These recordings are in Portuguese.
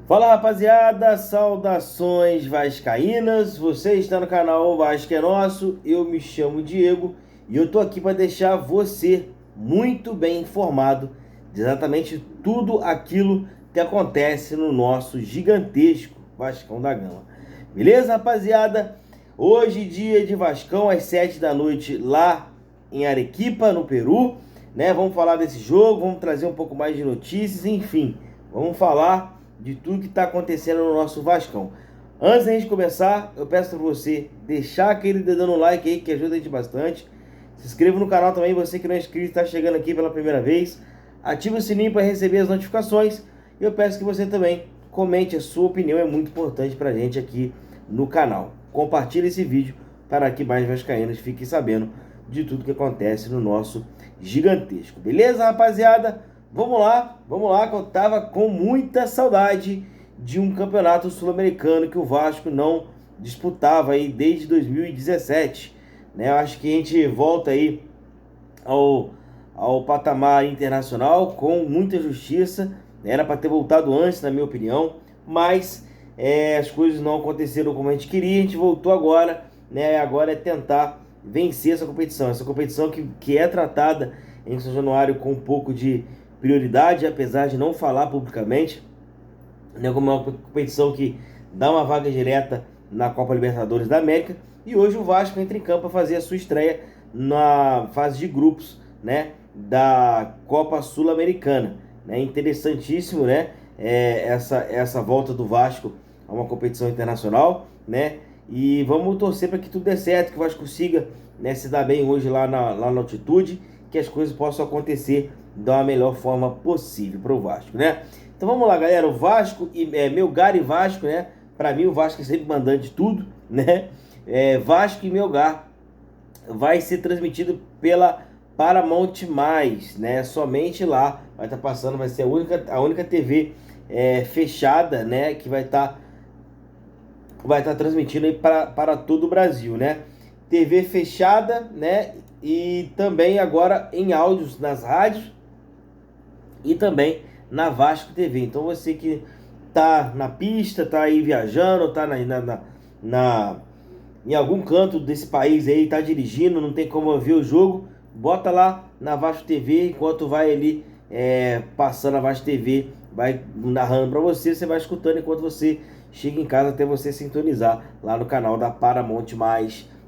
Fala rapaziada, saudações vascaínas, você está no canal Vasco é Nosso, eu me chamo Diego e eu tô aqui para deixar você muito bem informado de exatamente tudo aquilo que acontece no nosso gigantesco Vascão da Gama. Beleza rapaziada? Hoje dia de Vascão às 7 da noite lá em Arequipa, no Peru, né? Vamos falar desse jogo, vamos trazer um pouco mais de notícias, enfim, vamos falar de tudo que está acontecendo no nosso Vascão. Antes da gente começar, eu peço para você deixar aquele dedão no like aí, que ajuda a gente bastante. Se inscreva no canal também, você que não é inscrito, está chegando aqui pela primeira vez. Ative o sininho para receber as notificações. E eu peço que você também comente a sua opinião, é muito importante para a gente aqui no canal. Compartilhe esse vídeo para que mais vascaínos fiquem sabendo de tudo que acontece no nosso gigantesco. Beleza, rapaziada? Vamos lá, que eu tava com muita saudade de um campeonato sul-americano que o Vasco não disputava aí desde 2017, né? Eu acho que a gente volta aí ao patamar internacional com muita justiça, era para ter voltado antes, na minha opinião, mas as coisas não aconteceram como a gente queria, a gente voltou agora, né? Agora é tentar vencer essa competição que é tratada em São Januário com um pouco de prioridade, apesar de não falar publicamente, né, como é uma competição que dá uma vaga direta na Copa Libertadores da América. E hoje o Vasco entra em campo para fazer a sua estreia na fase de grupos, né, da Copa Sul-Americana, né? Interessantíssimo, né, essa volta do Vasco a uma competição internacional, né? E vamos torcer para que tudo dê certo, que o Vasco consiga, né, se dar bem hoje lá na altitude, que as coisas possam acontecer da melhor forma possível para o Vasco, né? Então vamos lá, galera, o Vasco e Melgar e Vasco, né? Para mim o Vasco é sempre mandante de tudo, né? Vasco e Melgar vai ser transmitido pela Paramount+, né? Somente lá vai estar passando, vai ser a única TV fechada, né? Que vai estar transmitindo aí para todo o Brasil, né? TV fechada, né? E também agora em áudios nas rádios e também na Vasco TV. Então você que tá na pista, tá aí viajando, tá em algum canto desse país aí, tá dirigindo, não tem como ver o jogo, bota lá na Vasco TV, enquanto vai ali passando a Vasco TV, vai narrando para você, você vai escutando enquanto você chega em casa, até você sintonizar lá no canal da Paramount+,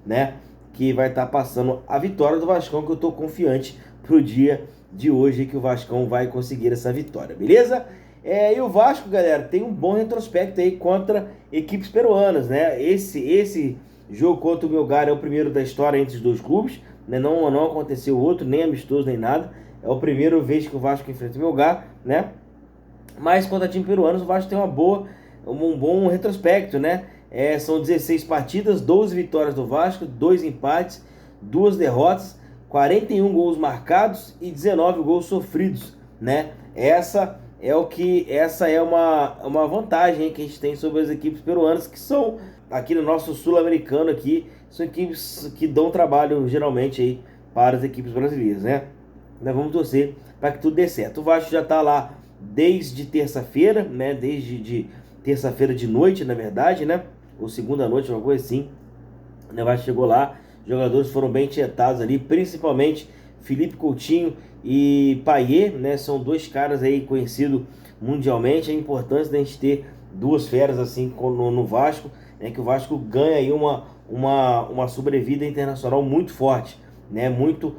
né? Que vai estar passando a vitória do Vascão, que eu tô confiante pro dia de hoje que o Vascão vai conseguir essa vitória, beleza? E o Vasco, galera, tem um bom retrospecto aí contra equipes peruanas, né? Esse jogo contra o Melgar é o primeiro da história entre os dois clubes, né? Não aconteceu outro, nem amistoso, nem nada. É a primeira vez que o Vasco enfrenta o Melgar, né? Mas contra time peruanos, o Vasco tem um bom retrospecto, né? São 16 partidas, 12 vitórias do Vasco, 2 empates, 2 derrotas, 41 gols marcados e 19 gols sofridos, né? Essa é uma vantagem que a gente tem sobre as equipes peruanas, que são aqui no nosso sul-americano aqui, são equipes que dão trabalho geralmente aí para as equipes brasileiras, né? Nós vamos torcer para que tudo dê certo. O Vasco já está lá desde terça-feira, né? Desde terça-feira de noite, na verdade, né? Ou segunda noite, uma coisa assim. O Vasco chegou lá, os jogadores foram bem tietados ali, principalmente Felipe Coutinho e Payet, né? São dois caras aí conhecidos mundialmente. A importância da gente ter duas feras assim no Vasco, né? Que o Vasco ganha aí uma sobrevida internacional muito forte, né? Muito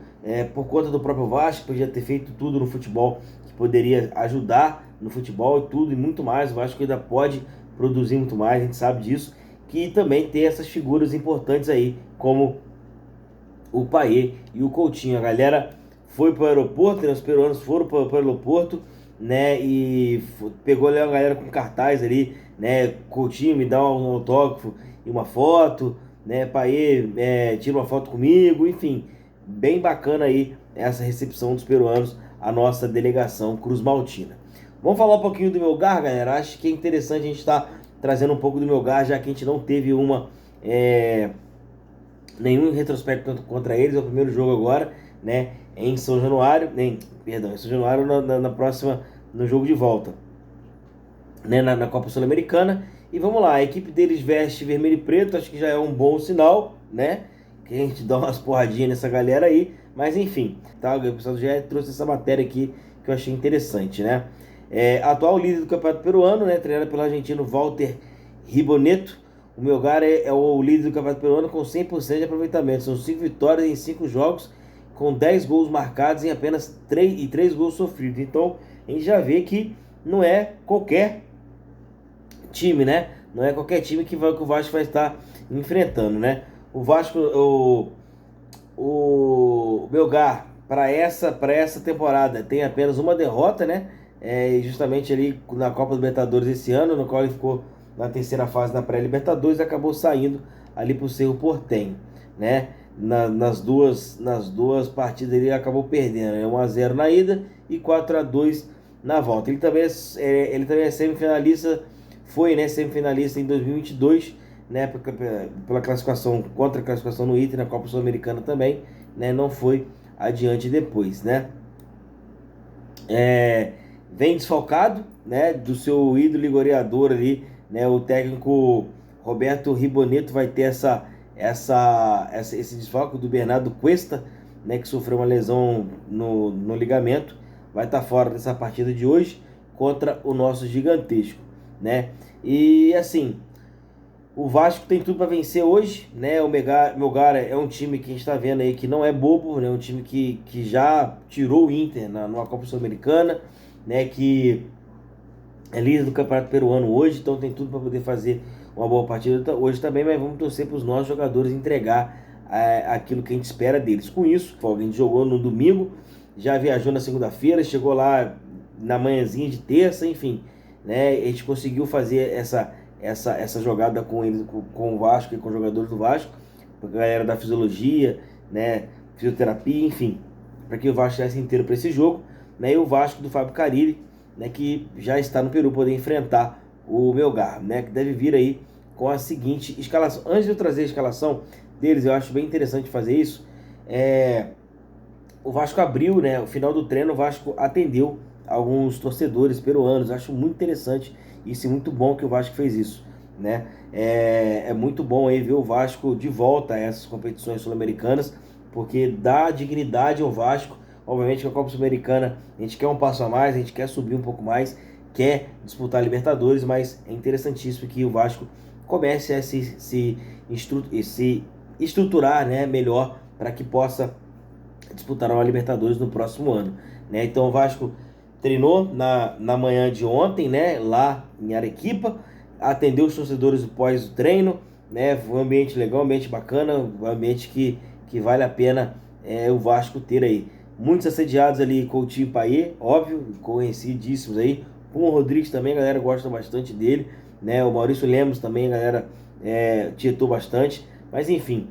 por conta do próprio Vasco, podia ter feito tudo no futebol que poderia ajudar no futebol e tudo e muito mais. O Vasco ainda pode produzir muito mais, a gente sabe disso, que também tem essas figuras importantes aí, como o Payet e o Coutinho. A galera foi para o aeroporto, né? Os peruanos foram para o aeroporto, né? E pegou ali uma galera com cartaz ali, né? Coutinho, me dá um autógrafo e uma foto, né? Payet, tira uma foto comigo, enfim, bem bacana aí essa recepção dos peruanos à nossa delegação Cruz Maltina. Vamos falar um pouquinho do Melgar, galera. Acho que é interessante a gente estar trazendo um pouco do Melgar, já que a gente não teve nenhum retrospecto contra eles. É o primeiro jogo agora, né? em São Januário, em São Januário na próxima, no jogo de volta, né, na Copa Sul-Americana. E vamos lá, a equipe deles veste vermelho e preto, acho que já é um bom sinal, né? Que a gente dá umas porradinhas nessa galera aí, mas enfim, tá? O pessoal já trouxe essa matéria aqui que eu achei interessante, né? Atual líder do Campeonato Peruano, né? Treinado pelo argentino Walter Ribonetto. O Melgar é o líder do Campeonato Peruano com 100% de aproveitamento. São 5 vitórias em 5 jogos, com 10 gols marcados em apenas 3 gols sofridos. Então, a gente já vê que não é qualquer time, né? Não é qualquer time que o Vasco vai estar enfrentando, né? O Vasco, o Melgar, para essa temporada, tem apenas uma derrota, né? Justamente ali na Copa Libertadores esse ano, no qual ele ficou na terceira fase da pré-Libertadores, acabou saindo ali para o Cerro Porteño, né? Nas duas partidas ele acabou perdendo, né? 1-0 na ida e 4-2 na volta. Ele também é semifinalista, foi, né, semifinalista em 2022, né, pela classificação, contra a classificação no Inter, na Copa Sul-Americana também, né, não foi adiante depois, né. Vem desfalcado, né, do seu ídolo e goleador ali, né, o técnico Roberto Ribonetto vai ter esse desfalque do Bernardo Cuesta, né, que sofreu uma lesão no ligamento, vai estar fora dessa partida de hoje contra o nosso gigantesco, né. E assim, o Vasco tem tudo para vencer hoje, né? O Melgar é um time que a gente está vendo aí que não é bobo, né? Um time que já tirou o Inter numa Copa Sul-Americana, né? Que é líder do Campeonato Peruano hoje, então tem tudo para poder fazer uma boa partida hoje também, mas vamos torcer para os nossos jogadores entregar aquilo que a gente espera deles. Com isso, a gente jogou no domingo, já viajou na segunda-feira, chegou lá na manhãzinha de terça, enfim, né? A gente conseguiu fazer essa jogada com eles, com o Vasco e com os jogadores do Vasco, a galera da fisiologia, né, fisioterapia, enfim, para que o Vasco estivesse inteiro para esse jogo, né, e o Vasco do Fábio Carille, né, que já está no Peru, poder enfrentar o Melgar, né, que deve vir aí com a seguinte escalação. Antes de eu trazer a escalação deles, eu acho bem interessante fazer isso. O Vasco abriu, né, o final do treino, o Vasco atendeu alguns torcedores peruanos. Acho muito interessante isso e muito bom que o Vasco fez isso, né? É muito bom aí ver o Vasco de volta a essas competições sul-americanas, porque dá dignidade ao Vasco. Obviamente que a Copa Sul-Americana a gente quer um passo a mais, a gente quer subir um pouco mais, quer disputar a Libertadores, mas é interessantíssimo que o Vasco comece a se estruturar, né, melhor para que possa disputar a Libertadores no próximo ano, né? Então o Vasco treinou na manhã de ontem, né, lá em Arequipa, atendeu os torcedores pós o treino, né? Foi um ambiente legal, um ambiente bacana, um ambiente que vale a pena o Vasco ter aí. Muitos assediados ali, Coutinho e Payet, óbvio, conhecidíssimos aí. O Rodrigues também, a galera gosta bastante dele, né? O Maurício Lemos também, a galera tietou bastante, mas enfim.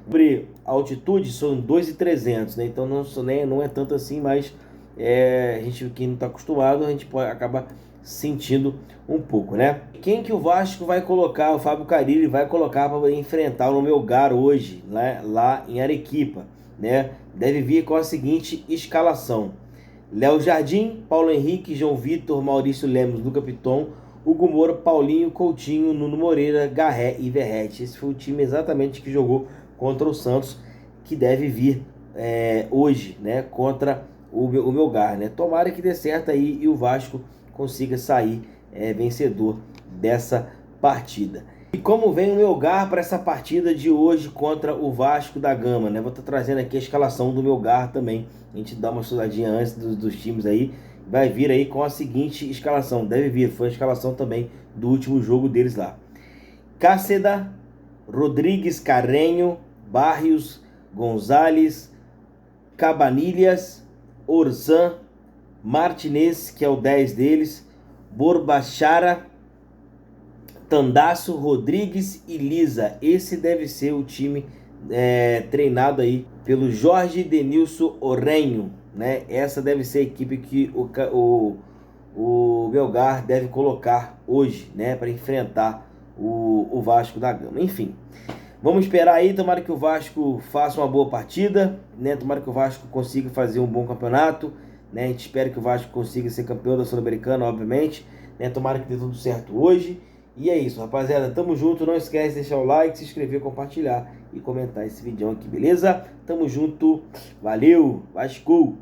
Sobre a altitude, são 2.300, né? Então não é tanto assim, mas a gente que não está acostumado, a gente pode acabar sentindo um pouco, né? Quem que o Vasco vai colocar, o Fábio Carille vai colocar para enfrentar o Melgar hoje, né? Lá em Arequipa, né? Deve vir com a seguinte escalação: Léo Jardim, Paulo Henrique, João Vitor, Maurício Lemos, Luca Piton, Hugo Moura, Paulinho, Coutinho, Nuno Moreira, Garré e Verratti. Esse foi o time exatamente que jogou contra o Santos, que deve vir hoje, né, contra o Melgar, né? Tomara que dê certo aí e o Vasco consiga sair vencedor dessa partida. E como vem o Melgar para essa partida de hoje contra o Vasco da Gama, né? Vou estar trazendo aqui a escalação do Melgar também. A gente dá uma estudadinha antes dos times aí. Vai vir aí com a seguinte escalação. Deve vir, foi a escalação também do último jogo deles lá. Cáceda, Rodrigues, Carreño, Barrios, Gonzalez, Cabanilhas, Orzan, Martinez, que é o 10 deles, Borbachara, Tandaço, Rodrigues e Lisa. Esse deve ser o time treinado aí pelo Jorge Denilson Orrenho, né? Essa deve ser a equipe que o Melgar deve colocar hoje, né, para enfrentar o Vasco da Gama. Enfim, Vamos esperar aí, tomara que o Vasco faça uma boa partida, né? Tomara que o Vasco consiga fazer um bom campeonato, né? A gente espera que o Vasco consiga ser campeão da Sul-Americana, obviamente, né? Tomara que dê tudo certo hoje. E é isso, rapaziada. Tamo junto. Não esquece de deixar o like, se inscrever, compartilhar e comentar esse vídeo aqui, beleza? Tamo junto. Valeu. Vasco!